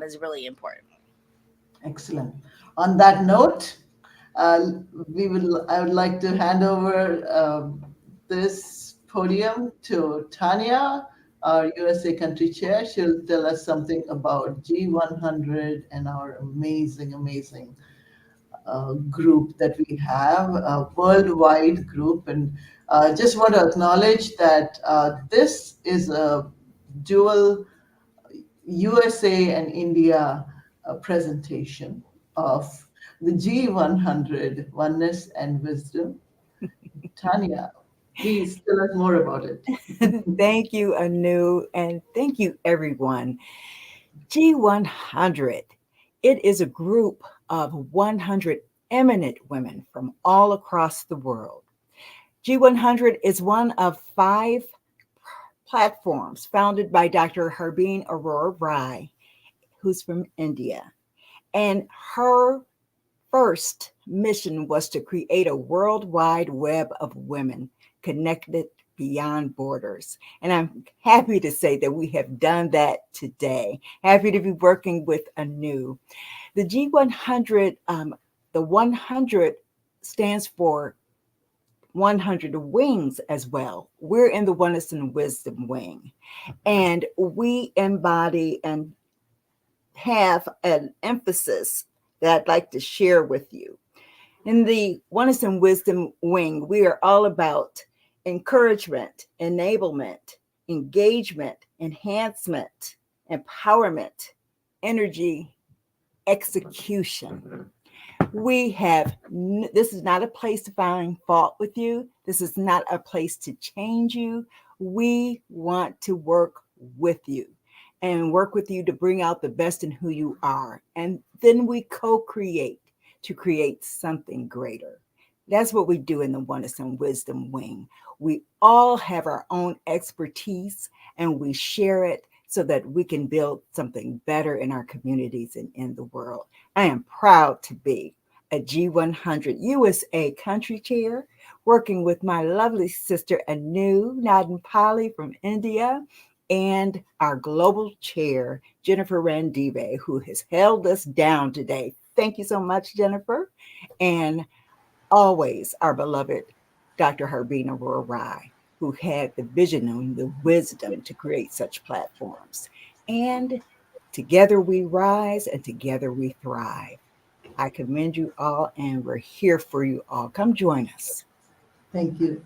is really important. Excellent. On that note, I would like to hand over this podium to Tanya, our USA country chair. She'll tell us something about G100 and our amazing, amazing group that we have, a worldwide group. And just want to acknowledge that this is a dual USA and India presentation of the G100, Oneness and Wisdom. Tanya, please tell us more about it. Thank you, Anu, and thank you, everyone. G100, it is a group of 100 eminent women from all across the world. G100 is one of 5 platforms founded by Dr. Harbeen Arora Rai, who's from India. And her first mission was to create a worldwide web of women connected beyond borders. And I'm happy to say that we have done that today. Happy to be working with Anu. The G100, the 100 stands for 100 wings as well. We're in the Oneness and Wisdom wing, and we embody and have an emphasis that I'd like to share with you. In the Oneness and Wisdom wing, we are all about encouragement, enablement, engagement, enhancement, empowerment, energy, execution. We have, this is not a place to find fault with you. This is not a place to change you. We want to work with you and work with you to bring out the best in who you are. And then we co-create to create something greater. That's what we do in the Oneness and Wisdom wing. We all have our own expertise and we share it so that we can build something better in our communities and in the world. I am proud to be a G100 USA country chair, working with my lovely sister Anu Nadanpally from India, and our global chair, Jennifer Randive, who has held us down today. Thank you so much, Jennifer. And always our beloved Dr. Harbeen Arora Rai, who had the vision and the wisdom to create such platforms. And together we rise and together we thrive. I commend you all, and we're here for you all. Come join us. Thank you.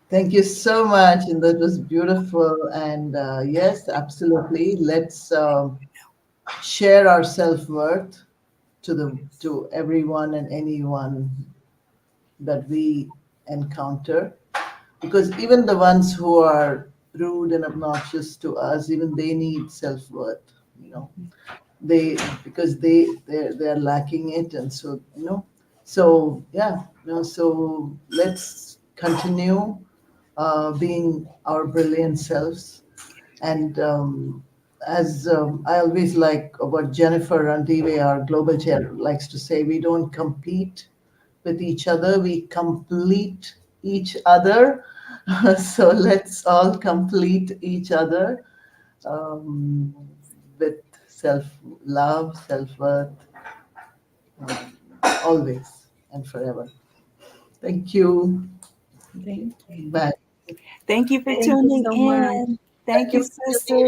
Thank you so much. And that was beautiful. And yes, absolutely. Let's share our self-worth to everyone and anyone that we encounter. Because even the ones who are rude and obnoxious to us, even they need self-worth, because they're lacking it. And so so let's continue being our brilliant selves. And as I always like what Jennifer Randive, our global chair, likes to say, we don't compete with each other, we complete each other. So let's all complete each other with self-love, self-worth, always and forever. Thank you. Thank you. Bye. Thank you for Thank you tuning so much. in. Thank you, sister.